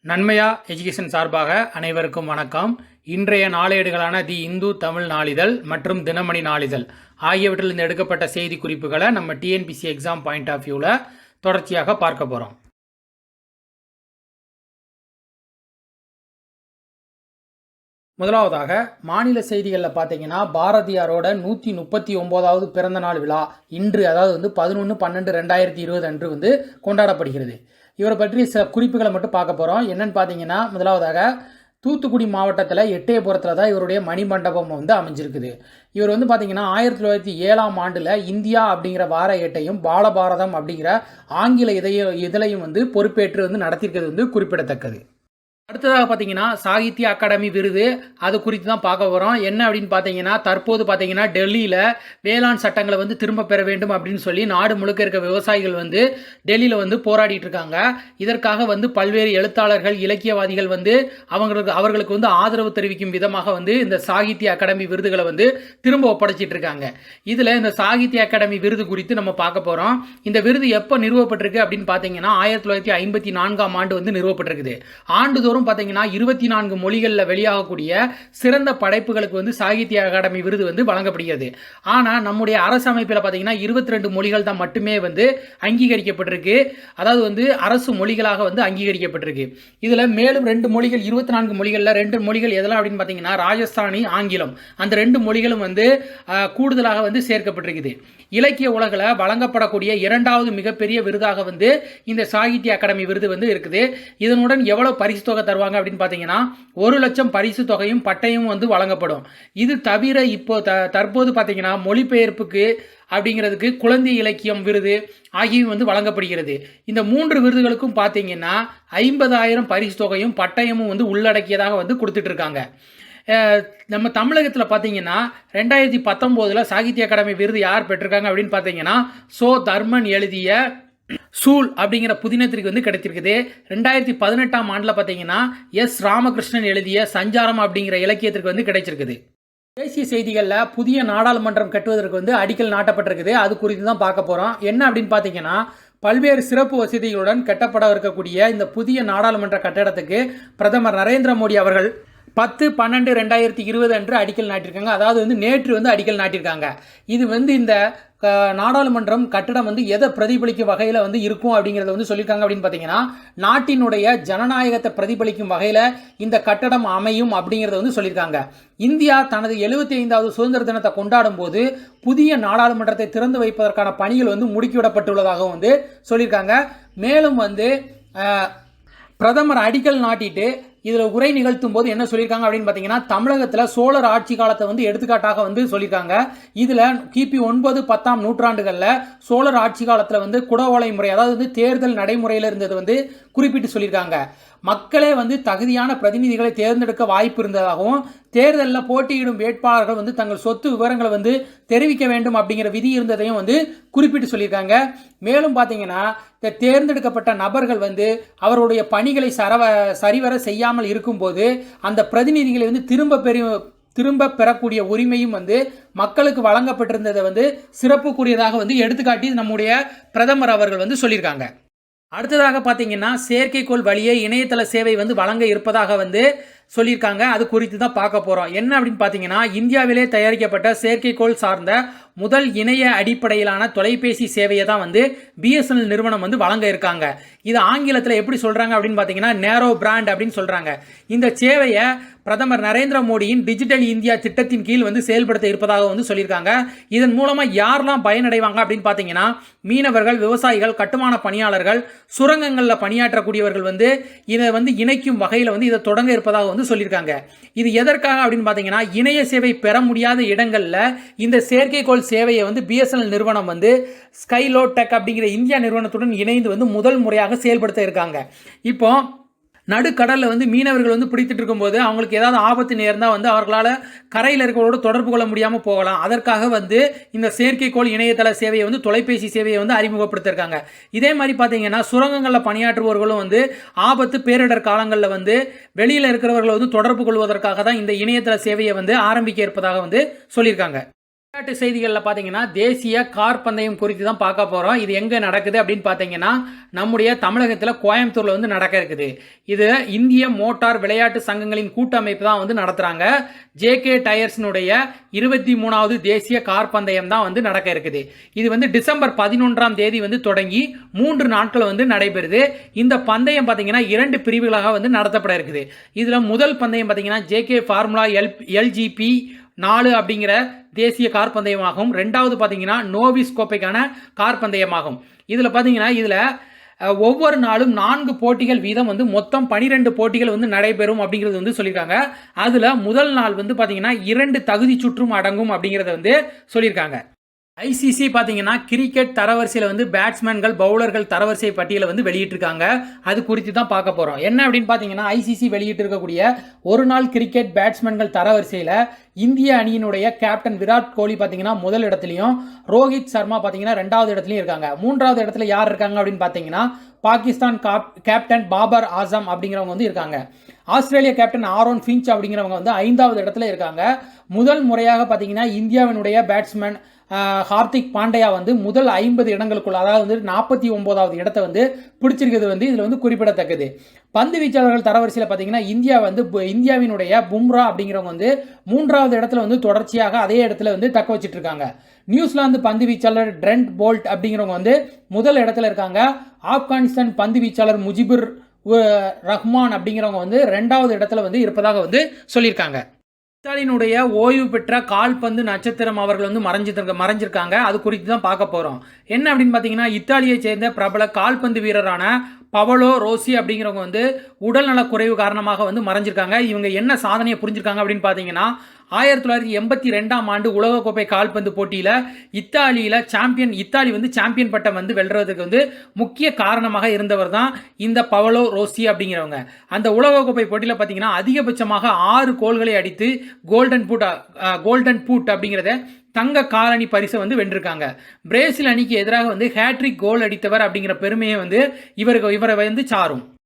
நன்மையா எஜுகேஷன் சார்பாக அனைவருக்கும் வணக்கம். இன்றைய நாளேடுகளான தி இந்து தமிழ் நாளிதழ் மற்றும் தினமணி நாளிதழ் ஆகியவற்றிலிருந்து எடுக்கப்பட்ட செய்தி குறிப்புகளை நம்ம டிஎன்பிசி எக்ஸாம் பாயிண்ட் ஆஃப் வியூவில் தொடர்ச்சியாக பார்க்க போகிறோம். முதலாவதாக மாநில செய்திகளில் பார்த்தீங்கன்னா பாரதியாரோட 139வது பிறந்த நாள் விழா இன்று, அதாவது 11/12/2020 அன்று கொண்டாடப்படுகிறது. இவரை பற்றி சில குறிப்புகளை மட்டும் பார்க்க போகிறோம். என்னன்னு பார்த்தீங்கன்னா, முதலாவதாக தூத்துக்குடி மாவட்டத்தில் எட்டயபுரத்தில் தான் இவருடைய மணிமண்டபம் அமைஞ்சிருக்குது. இவர் பார்த்தீங்கன்னா 1907ஆம் ஆண்டில் இந்தியா அப்படிங்கிற வார ஏட்டையும் பாலபாரதம் அப்படிங்கிற ஆங்கில இதழையும் பொறுப்பேற்று நடத்தியிருக்கிறது குறிப்பிடத்தக்கது. அடுத்ததாக பார்த்தீங்கன்னா சாகித்ய அகாடமி விருது, அது குறித்து தான் பார்க்க போகிறோம். என்ன அப்படின்னு பார்த்தீங்கன்னா, தற்போது பார்த்தீங்கன்னா டெல்லியில் வேளாண் சட்டங்களை திரும்ப பெற வேண்டும் அப்படின்னு சொல்லி நாடு முழுக்க இருக்க விவசாயிகள் டெல்லியில் போராடிட்டு இருக்காங்க. இதற்காக பல்வேறு எழுத்தாளர்கள், இலக்கியவாதிகள் அவர்களுக்கு ஆதரவு தெரிவிக்கும் விதமாக இந்த சாகித்ய அகாடமி விருதுகளை திரும்ப ஒப்படைச்சிட்டு இருக்காங்க. இதில் இந்த சாகித்ய அகாடமி விருது குறித்து நம்ம பார்க்க போகிறோம். இந்த விருது எப்போ நிறுவப்பட்டிருக்கு அப்படின்னு பார்த்தீங்கன்னா 1954ஆம் ஆண்டு நிறுவப்பட்டிருக்குது. ஆண்டுதோறும் பார்த்தீங்கன்னா 24 மொழிகளில் வெளியாகக்கூடிய சிறந்த படைப்புகளுக்கு சாகித்ய அகாடமி விருது வழங்கப்படுகிறது. ஆனால் நம்முடைய அரசு அமைப்பில் பார்த்தீங்கன்னா 22 மொழிகள் தான் மட்டுமே அங்கீகரிக்கப்பட்டிருக்கு. அதாவது அரசு மொழிகளாக அங்கீகரிக்கப்பட்டிருக்கு. இதில் மேலும் 2 மொழிகள், 24 மொழிகளில் 2 மொழிகள் எதெல்லாம் அப்படின்னு பார்த்தீங்கன்னா ராஜஸ்தானி, ஆங்கிலம், அந்த 2 மொழிகளும் கூடுதலாக சேர்க்கப்பட்டிருக்குது. இலக்கிய உலகில் வழங்கப்படக்கூடிய 2வது மிகப்பெரிய விருதாக இந்த சாகித்ய அகாடமி விருது இருக்குது. இதனுடன் எவ்வளவு பரிசு தொகை தருவாங்க அப்படின்னு பார்த்தீங்கன்னா 1 லட்சம் பரிசு தொகையும் பட்டையும் வழங்கப்படும். இது தவிர இப்போ தற்போது பார்த்தீங்கன்னா மொழிபெயர்ப்புக்கு அப்படிங்கிறதுக்கு குழந்தை இலக்கியம் விருது ஆகியவை வழங்கப்படுகிறது. இந்த 3 விருதுகளுக்கும் பார்த்தீங்கன்னா 50,000 பரிசு தொகையும் பட்டயமும் உள்ளடக்கியதாக கொடுத்துட்டு இருக்காங்க. நம்ம தமிழகத்தில் பார்த்தீங்கன்னா 2019 சாகித்ய அகாடமி விருது யார் பெற்றிருக்காங்க அப்படின்னு பார்த்தீங்கன்னா சோ தர்மன் எழுதிய சூல் அப்படிங்கிற புதினத்திற்கு கிடைத்திருக்குது. 2018ஆம் ஆண்டில் பார்த்தீங்கன்னா எஸ் ராமகிருஷ்ணன் எழுதிய சஞ்சாரம் அப்படிங்கிற இலக்கியத்திற்கு கிடைச்சிருக்குது. தேசிய செய்திகளில் புதிய நாடாளுமன்றம் கட்டுவதற்கு அடிக்கல் நாட்டப்பட்டிருக்குது. அது குறித்து தான் பார்க்க போகிறோம். என்ன அப்படின்னு பார்த்தீங்கன்னா, பல்வேறு சிறப்பு வசதிகளுடன் கட்டப்பட இருக்கக்கூடிய இந்த புதிய நாடாளுமன்ற கட்டடத்துக்கு பிரதமர் நரேந்திர மோடி அவர்கள் 10/12/2020 அன்று அடிக்கல் நாட்டியிருக்காங்க. அதாவது நேற்று அடிக்கல் நாட்டியிருக்காங்க. இது இந்த நாடாளுமன்றம் கட்டடம் எதை பிரதிபலிக்கும் வகையில் இருக்கும் அப்படிங்கிறத சொல்லியிருக்காங்க. அப்படின்னு பார்த்தீங்கன்னா, நாட்டினுடைய ஜனநாயகத்தை பிரதிபலிக்கும் வகையில் இந்த கட்டடம் அமையும் அப்படிங்கிறத சொல்லியிருக்காங்க. இந்தியா தனது 75வது சுதந்திர தினத்தை கொண்டாடும் போது புதிய நாடாளுமன்றத்தை திறந்து வைப்பதற்கான பணிகள் முடுக்கிவிடப்பட்டுள்ளதாகவும் சொல்லியிருக்காங்க. மேலும் பிரதமர் அடிக்கல் நாட்டிட்டு இதில் உரை நிகழ்த்தும் போது என்ன சொல்லியிருக்காங்க அப்படின்னு பார்த்தீங்கன்னா, தமிழகத்தில் சோழர் ஆட்சி காலத்தை எடுத்துக்காட்டாக சொல்லியிருக்காங்க. இதில் கிபி 9, 10ஆம் நூற்றாண்டுகளில் சோழர் ஆட்சி காலத்தில் குடவோலை முறை, அதாவது தேர்தல் நடைமுறையில் இருந்தது குறிப்பிட்டு சொல்லியிருக்காங்க. மக்களே தகுதியான பிரதிநிதிகளை தேர்ந்தெடுக்க வாய்ப்பு இருந்ததாகவும், தேர்தலில் போட்டியிடும் வேட்பாளர்கள் தங்கள் சொத்து விவரங்களை தெரிவிக்க வேண்டும் அப்படிங்கிற விதி இருந்ததையும் குறிப்பிட்டு சொல்லியிருக்காங்க. மேலும் பார்த்தீங்கன்னா, இந்த தேர்ந்தெடுக்கப்பட்ட நபர்கள் அவருடைய பணிகளை சரிவர செய்யாமல் இருக்கும்போது அந்த பிரதிநிதிகளை திரும்ப பெறக்கூடிய உரிமையும் மக்களுக்கு வழங்கப்பட்டிருந்ததை சிறப்புக்குரியதாக எடுத்துக்காட்டி நம்முடைய பிரதமர் அவர்கள் சொல்லியிருக்காங்க. அடுத்ததாக பார்த்தீங்கன்னா, செயற்கைக்கோள் வழியே இணையதள சேவை வழங்க இருப்பதாக சொல்லியிருக்காங்க. அது குறித்து தான் பார்க்க போகிறோம். என்ன அப்படின்னு பார்த்தீங்கன்னா, இந்தியாவிலே தயாரிக்கப்பட்ட செயற்கைக்கோள் சார்ந்த முதல் இணைய அடிப்படையிலான தொலைபேசி சேவையை தான் பிஎஸ்என்எல் நிறுவனம் வழங்க இருக்காங்க. இது ஆங்கிலத்தில் எப்படி சொல்கிறாங்க அப்படின்னு பார்த்தீங்கன்னா நேரோ பிராண்ட் அப்படின்னு சொல்கிறாங்க. இந்த சேவையை பிரதமர் நரேந்திர மோடியின் டிஜிட்டல் இந்தியா திட்டத்தின் கீழ் செயல்படுத்த இருப்பதாக சொல்லியிருக்காங்க. இதன் மூலமாக யாரெல்லாம் பயனடைவாங்க அப்படின்னு பார்த்தீங்கன்னா, மீனவர்கள், விவசாயிகள், கட்டுமான பணியாளர்கள், சுரங்கங்களில் பணியாற்றக்கூடியவர்கள் இதை இணைக்கும் வகையில் இதை தொடங்க இருப்பதாக சொல்லியிருக்காங்க. இது எதற்காக அப்படின்னு பார்த்தீங்கன்னா, இணைய சேவை பெற முடியாத இடங்களில் இந்த செயற்கைக்கோள் சேவையை பிஎஸ்என்எல் நிறுவனம் ஸ்கைலோ டெக் அப்படிங்கிற இந்தியா நிறுவனத்துடன் இணைந்து முதல் முறையாக செயல்படுத்த இருக்காங்க. இப்போ நடுக்கடலில் மீனவர்கள் பிடித்துட்டு இருக்கும்போது அவங்களுக்கு ஏதாவது ஆபத்து நேர்ந்தால் அவர்களால் கரையில் இருக்கிறவங்களோட தொடர்பு கொள்ள முடியாமல் போகலாம். அதற்காக இந்த செயற்கைக்கோள் இணையதள சேவையை தொலைபேசி சேவையை அறிமுகப்படுத்திருக்காங்க. இதே மாதிரி பார்த்தீங்கன்னா, சுரங்கங்களில் பணியாற்றுபவர்களும் ஆபத்து பேரிடர் காலங்களில் வெளியில் இருக்கிறவர்களை தொடர்பு கொள்வதற்காக தான் இந்த இணையதள சேவையை ஆரம்பிக்க இருப்பதாக சொல்லியிருக்காங்க. விளையாட்டு செய்திகளில் பார்த்தீங்கன்னா தேசிய கார் பந்தயம் குறித்து தான் பார்க்க போகிறோம். இது எங்கே நடக்குது அப்படின்னு பார்த்தீங்கன்னா நம்முடைய தமிழகத்தில் கோயம்புத்தூரில் வந்து நடக்க இருக்குது. இது இந்திய மோட்டார் விளையாட்டு சங்கங்களின் கூட்டமைப்பு தான் வந்து நடத்துகிறாங்க. ஜேகே டயர்ஸினுடைய 23வது தேசிய கார் பந்தயம் தான் வந்து நடக்க இருக்குது. இது வந்து டிசம்பர் 11ஆம் தேதி வந்து தொடங்கி 3 நாட்கள் வந்து நடைபெறுது. இந்த பந்தயம் பார்த்தீங்கன்னா 2 பிரிவுகளாக வந்து நடத்தப்பட இருக்குது. இதில் முதல் பந்தயம் பார்த்தீங்கன்னா ஜேகே ஃபார்முலா எல்ஜிபி 4 அப்படிங்கிற தேசிய கார் பந்தயமாகும். ரெண்டாவது பார்த்தீங்கன்னா நோவிஸ் கோப்பைக்கான கார் பந்தயமாகும். இதில் பார்த்தீங்கன்னா ஒவ்வொரு நாளும் 4 போட்டிகள் வீதம் வந்து மொத்தம் 12 போட்டிகள் வந்து நடைபெறும் அப்படிங்கிறது வந்து சொல்லியிருக்காங்க. அதில் முதல் நாள் வந்து பார்த்தீங்கன்னா 2 தகுதி சுற்றும் அடங்கும் அப்படிங்கிறத வந்து சொல்லியிருக்காங்க. ஐசிசி பார்த்தீங்கன்னா கிரிக்கெட் தரவரிசையில் வந்து பேட்ஸ்மேன்கள் பவுலர்கள் தரவரிசை பட்டியலை வந்து வெளியிட்டிருக்காங்க. அது குறித்து தான் பார்க்க போகிறோம். என்ன அப்படின்னு பார்த்தீங்கன்னா ஐசிசி வெளியிட்டிருக்கக்கூடிய ஒரு நாள் கிரிக்கெட் பேட்ஸ்மேன்கள் தரவரிசையில் இந்திய அணியினுடைய கேப்டன் விராட் கோலி பார்த்தீங்கன்னா முதல் இடத்துலையும், ரோஹித் சர்மா பார்த்தீங்கன்னா 2வது இடத்துலையும் இருக்காங்க. 3வது இடத்துல யார் இருக்காங்க அப்படின்னு பார்த்தீங்கன்னா பாகிஸ்தான் கேப்டன் பாபர் ஆசம் அப்படிங்கிறவங்க வந்து இருக்காங்க. ஆஸ்திரேலியா கேப்டன் ஆரோன் ஃபின்ச் அப்படிங்கிறவங்க வந்து 5வது இடத்துல இருக்காங்க. முதல் முறையாக பார்த்தீங்கன்னா இந்தியாவினுடைய பேட்ஸ்மேன் ஹார்திக் பாண்டியா வந்து முதல் 50 இடங்களுக்குள்ள, அதாவது வந்து 49வது இடத்தை வந்து பிடிச்சிருக்கிறது வந்து இதில் வந்து குறிப்பிடத்தக்கது. பந்து வீச்சாளர்கள் தரவரிசையில் பார்த்தீங்கன்னா இந்தியாவினுடைய பும்ரா அப்படிங்கிறவங்க வந்து 3வது இடத்துல வந்து தொடர்ச்சியாக அதே இடத்துல வந்து தக்க வச்சிட்டு இருக்காங்க. நியூசிலாந்து பந்து வீச்சாளர் ட்ரெண்ட் போல்ட் அப்படிங்கிறவங்க வந்து முதல் இடத்துல இருக்காங்க. ஆப்கானிஸ்தான் பந்து வீச்சாளர் முஜிபுர் ரஹ்மான் அப்படிங்கிறவங்க வந்து 2வது இடத்துல வந்து இருப்பதாக வந்து சொல்லியிருக்காங்க. இத்தாலியினுடைய ஓய்வு பெற்ற கால்பந்து நட்சத்திரம் அவர்கள் வந்து மறைஞ்சிருக்காங்க. அது குறித்து தான் பார்க்க போகிறோம். என்ன அப்படின்னு பார்த்தீங்கன்னா இத்தாலியை சேர்ந்த பிரபல கால்பந்து வீரரான பவலோ ரோசி அப்படிங்கிறவங்க வந்து உடல்நல குறைவு காரணமாக வந்து மறைஞ்சிருக்காங்க. இவங்க என்ன சாதனையை புரிஞ்சிருக்காங்க அப்படின்னு பார்த்தீங்கன்னா 1982ஆம் ஆண்டு உலகக்கோப்பை கால்பந்து போட்டியில் இத்தாலி வந்து சாம்பியன் பட்டம் வந்து வெல்றதுக்கு வந்து முக்கிய காரணமாக இருந்தவர் தான் இந்த பவலோ ரோசி அப்படிங்கிறவங்க. அந்த உலகக்கோப்பை போட்டியில் பார்த்தீங்கன்னா அதிகபட்சமாக 6 கோல்களை அடித்து கோல்டன் பூட் அப்படிங்கிறத தங்க காலணி பரிசை வந்து வென்றிருக்காங்க. பிரேசில் அணிக்கு எதிராக வந்து ஹேட்ரிக் கோல் அடித்தவர் அப்படிங்கிற பெருமையை வந்து இவரை வந்து சாரும்.